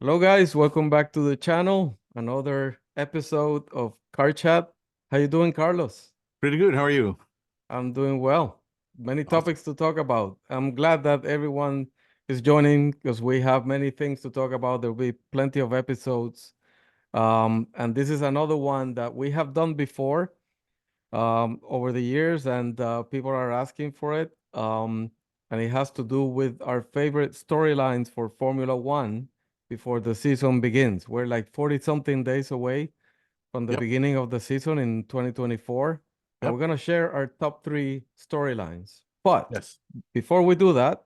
Hello guys, welcome back to the channel. Another episode of Car Chat. How you doing, Carlos? Pretty good. How are you? I'm doing well. Many Awesome. topics to talk about. I'm glad that everyone is joining because we have many things to talk about. There'll be plenty of episodes. And this is another one that we have done before over the years, and people are asking for it. And it has to do with our favorite storylines for Formula One before the season begins. We're like 40 something days away from the Yep. beginning of the season in 2024, and we're Yep. going to share our top three storylines. But Yes. before we do that,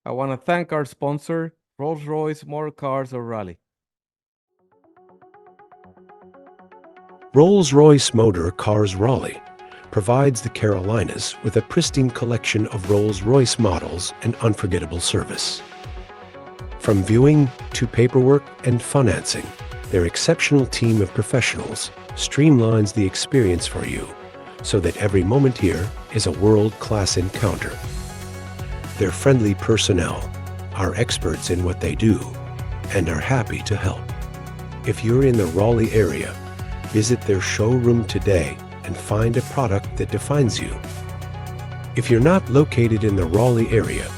I want to thank our sponsor, Rolls-Royce Motor Cars of Raleigh. Rolls-Royce Motor Cars Raleigh provides the Carolinas with a pristine collection of Rolls-Royce models and unforgettable service. From viewing to paperwork and financing, their exceptional team of professionals streamlines the experience for you so that every moment here is a world-class encounter. Their friendly personnel are experts in what they do and are happy to help. If you're in the Raleigh area, visit their showroom today and find a product that defines you. If you're not located in the Raleigh area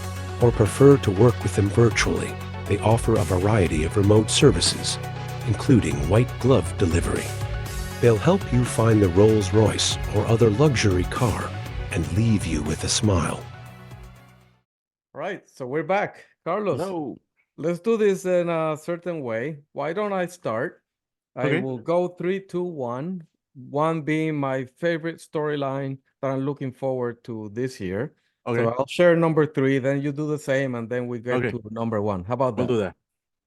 or prefer to work with them virtually, they offer a variety of remote services, including white glove delivery. They'll help you find the Rolls-Royce or other luxury car and leave you with a smile. All right, so we're back. Carlos, Hello. let's do this in a certain way. Why don't I start? I Okay. will go 3, 2, 1. One being my favorite storyline that I'm looking forward to this year. So Okay. I'll share number 3, then you do the same, and then we get Okay. to number 1. How about We'll that? do that.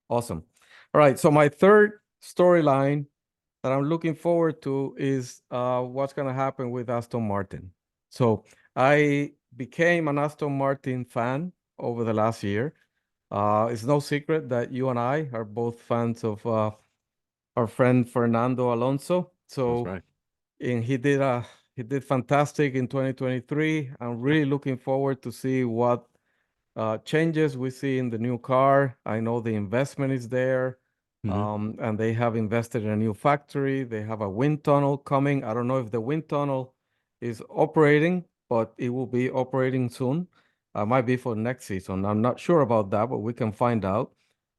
Awesome. All right, so my third storyline that I'm looking forward to is what's going to happen with Aston Martin. So I became an Aston Martin fan over the last year. It's no secret that you and I are both fans of our friend Fernando Alonso. That's So, right. and he did fantastic in 2023. I'm really looking forward to see what changes we see in the new car. I know the investment is there, Hmm. and they have invested in a new factory. They have a wind tunnel coming. I don't know if the wind tunnel is operating, but it will be operating soon. Might be for next season. I'm not sure about that, but we can find out,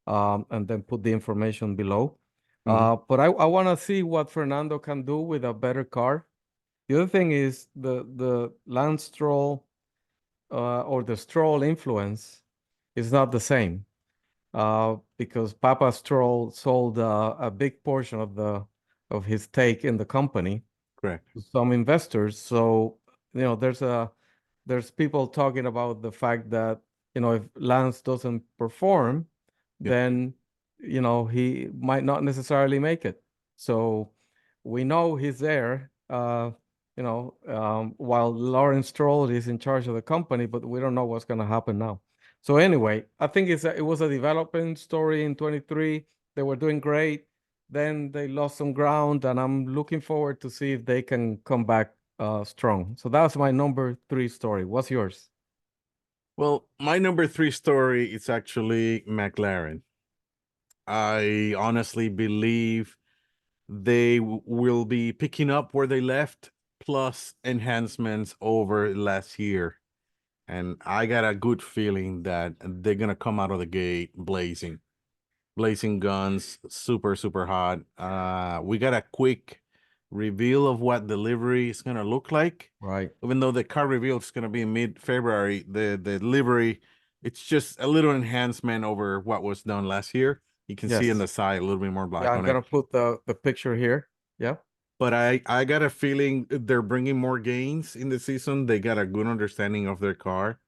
and then put the information below. Hmm. But I want to see what Fernando can do with a better car. The other thing is the Lance Stroll or the Stroll influence is not the same because Papa Stroll sold a big portion of his stake in the company Correct. to some investors. So there's people talking about the fact that if Lance doesn't perform, Yep. then he might not necessarily make it. So we know he's there. While Lawrence Stroll is in charge of the company, but we don't know what's going to happen now. So anyway, I think it was a developing story in 23. They were doing great. Then they lost some ground, and I'm looking forward to see if they can come back strong. So that's my number 3 story. What's yours? Well, my number three story is actually McLaren. I honestly believe they will be picking up where they left, plus enhancements over last year. And I got a good feeling that they're gonna come out of the gate blazing guns, super, super hot. We got a quick reveal of what delivery is gonna look like. Right. Even though the car reveal is gonna be in mid-February, the delivery, it's just a little enhancement over what was done last year. You can see in Yes. the side a little bit more Yeah, black I'm on it. gonna put the picture here. Yeah. But I got a feeling they're bringing more gains in the season. They got a good understanding of their car.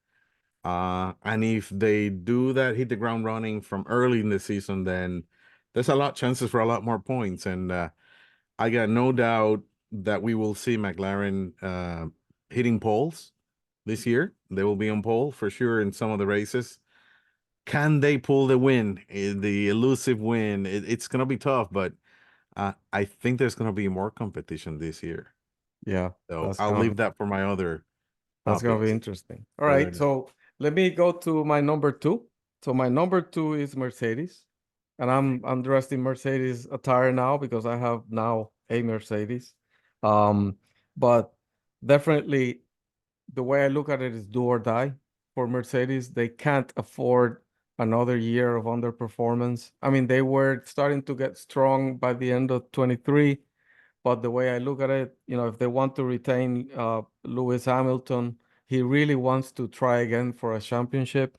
And if they do that, hit the ground running from early in the season, then there's a lot chances for a lot more points. And I got no doubt that we will see McLaren hitting poles this year. They will be on pole for sure in some of the races. Can they pull the win, the elusive win? It's gonna be tough, but I think there's gonna be more competition this year. Yeah. So That's I'll gonna leave be that for my other that's gonna be topics. interesting. All Further right. down. So let me go to my number 2. So my number 2 is Mercedes. and I'm dressed in Mercedes attire now because I have now a Mercedes. Um, but definitely the way I look at it is do or die for Mercedes. They can't afford another year of underperformance. I mean, they were starting to get strong by the end of 23, but the way I look at it, if they want to retain Lewis Hamilton, he really wants to try again for a championship.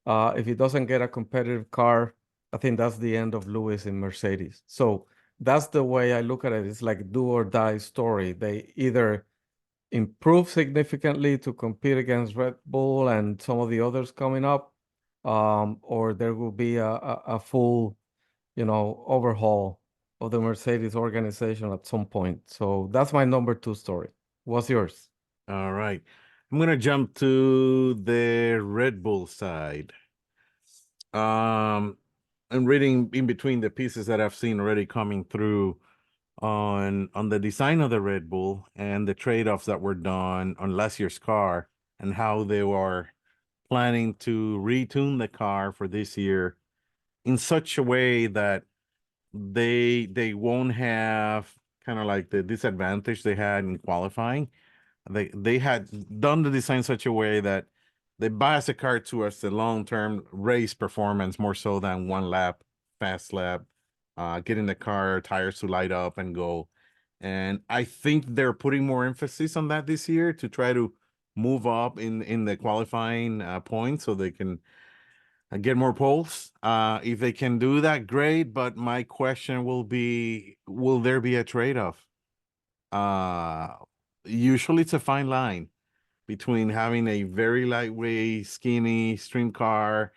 If he doesn't get a competitive car, I think that's the end of Lewis in Mercedes. So that's the way I look at it. It's like do or die story. They either improve significantly to compete against Red Bull and some of the others coming up, or there will be a full, overhaul of the Mercedes organization at some point. So that's my number two story. What's yours? All right. I'm gonna jump to the Red Bull side. I'm reading in between the pieces that I've seen already coming through on the design of the Red Bull and the trade-offs that were done on last year's car and how they were planning to retune the car for this year in such a way that they won't have kind of like the disadvantage they had in qualifying. They had done the design such a way that they bias the car towards the long-term race performance more so than one lap, fast lap, getting the car tires to light up and go. And I think they're putting more emphasis on that this year to try to move up in the qualifying points so they can get more poles. If they can do that, great. But my question will be, will there be a trade-off? Usually it's a fine line between having a very lightweight, skinny stream car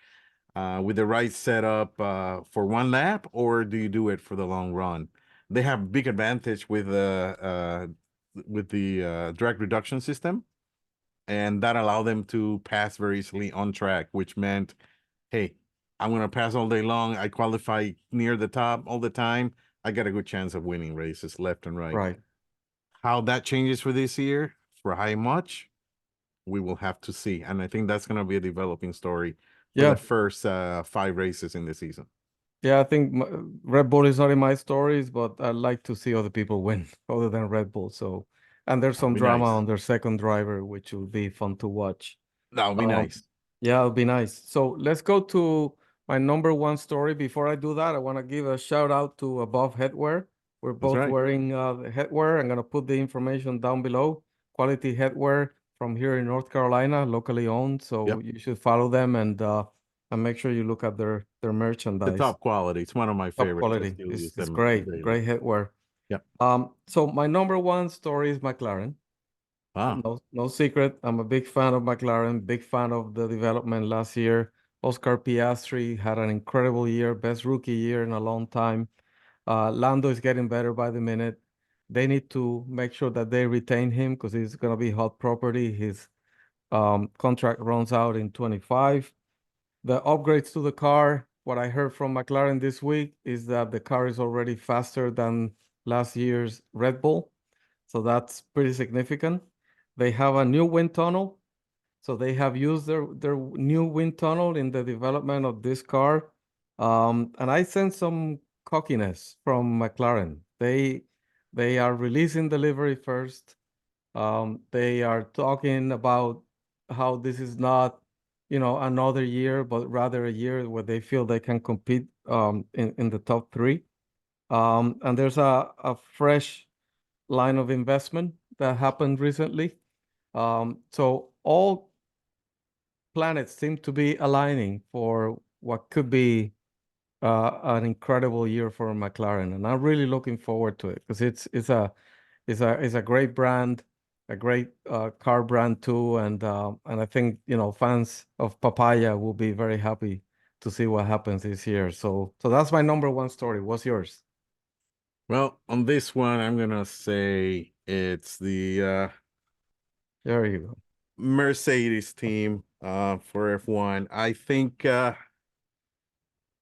with the right setup for one lap, or do you do it for the long run? They have big advantage with the drag reduction system, and that allowed them to pass very easily on track, which meant, hey, I'm gonna pass all day long. I qualify near the top all the time. I got a good chance of winning races left and right. Right. How that changes for this year, for how much, we will have to see. And I think that's going to be a developing story for the Yeah. first 5 races in the season. Yeah, I think Red Bull is not in my stories, but I like to see other people win other than Red Bull. So, and there's That'll some be drama nice. on their second driver, which will be fun to watch. That'll be Um, nice. yeah, it'll be nice. So let's go to my number one story. Before I do that, I want to give a shout out to Above Headwear. We're That's both right. wearing the headwear. I'm gonna put the information down below. Quality headwear from here in North Carolina, locally owned. So Yep. you should follow them and make sure you look at their The merchandise. top quality. It's one of my Top favorites. I quality. still use It's them great. daily. Great headwear. Yep. So my number one story is McLaren. Wow. No secret. I'm a big fan of McLaren, big fan of the development last year. Oscar Piastri had an incredible year, best rookie year in a long time. Lando is getting better by the minute. They need to make sure that they retain him because he's going to be hot property. His contract runs out in 25. The upgrades to the car, what I heard from McLaren this week is that the car is already faster than last year's Red Bull. So that's pretty significant. They have a new wind tunnel. So they have used their new wind tunnel in the development of this car. And I sense some cockiness from McLaren. They are releasing delivery first. They are talking about how this is not, another year, but rather a year where they feel they can compete in the top three. And there's a fresh line of investment that happened recently. So all planets seem to be aligning for what could be an incredible year for McLaren, and I'm really looking forward to it because it's a great brand, a great car brand too, and I think fans of Papaya will be very happy to see what happens this year. So that's my number one story. What's yours? Well, on this one, I'm going to say it's the There you go. Mercedes team for F1. I think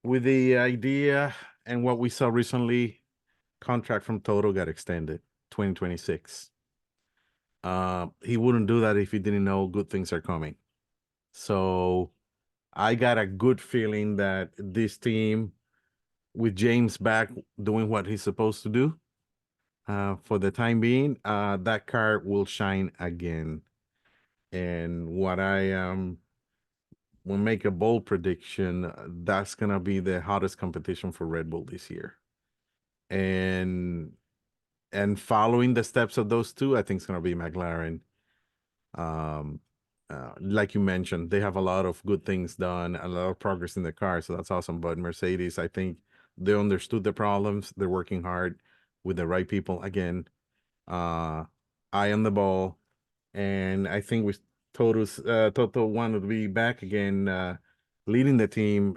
with the idea and what we saw recently, contract from Toto got extended 2026. He wouldn't do that if he didn't know good things are coming. So I got a good feeling that this team with James back doing what he's supposed to do, for the time being, that car will shine again. And what I will make a bold prediction, that's gonna be the hottest competition for Red Bull this year. And following the steps of those two, I think it's gonna be McLaren. Um, like you mentioned, they have a lot of good things done, a lot of progress in the car, so that's awesome. But Mercedes, I think they understood the problems. They're working hard with the right people again. Eye on the ball, and I think with Toto wanted to be back again, leading the team.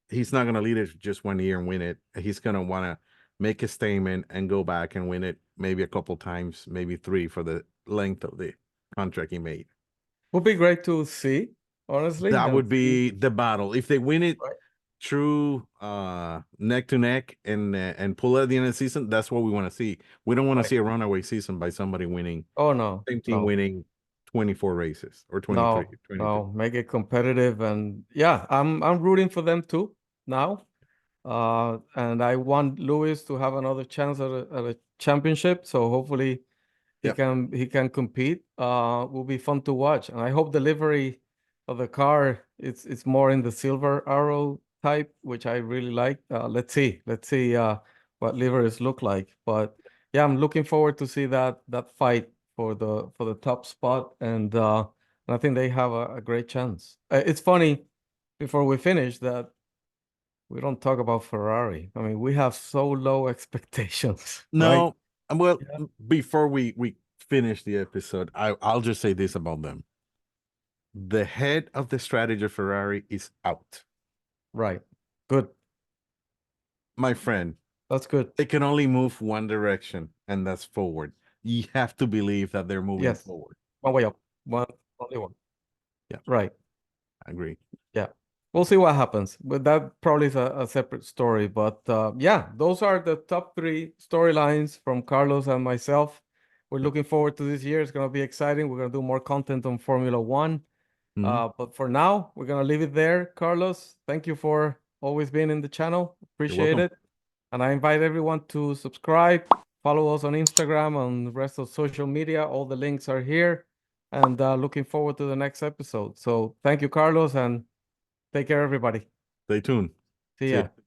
He's not gonna lead it just 1 year and win it. He's gonna wanna make a statement and go back and win it maybe a couple times, maybe 3 for the length of the contract he made. Would be great to see, honestly. That and would see- be the battle. If they win it Right. true neck to neck and pull it at the end of the season, that's what we want to see. We don't want Right. to see a runaway season by somebody winning, Oh no, same team no, winning 24 races or 23, no, 22. no. Make it competitive, and yeah, I'm rooting for them too now. And I want Lewis to have another chance at a championship. So hopefully Yep. he can compete. Will be fun to watch, and I hope the livery of the car it's more in the silver arrow type, which I really like. Let's see what liveries look like. But yeah, I'm looking forward to see that fight for the top spot, and I think they have a great chance. It's funny before we finish that we don't talk about Ferrari. I mean, we have so low expectations, right? No, well, Yeah. before we finish the episode, I'll just say this about them. The head of the strategy of Ferrari is out. Right. Good. My friend, That's good. they can only move one direction, and that's forward. You have to believe that they're moving Yes. forward. One way up. Only one. Yeah. Right. I agree. Yeah. We'll see what happens. But that probably is a separate story. But yeah, those are the top 3 storylines from Carlos and myself. We're looking forward to this year. It's going to be exciting. We're going to do more content on Formula One. But for now, we're going to leave it there. Carlos, thank you for always being in the channel. Appreciate welcome. it. And I invite everyone to subscribe, follow us on Instagram, and the rest of social media. All the links are here. And looking forward to the next episode. So thank you, Carlos, and take care, everybody. Stay tuned. See See ya. ya.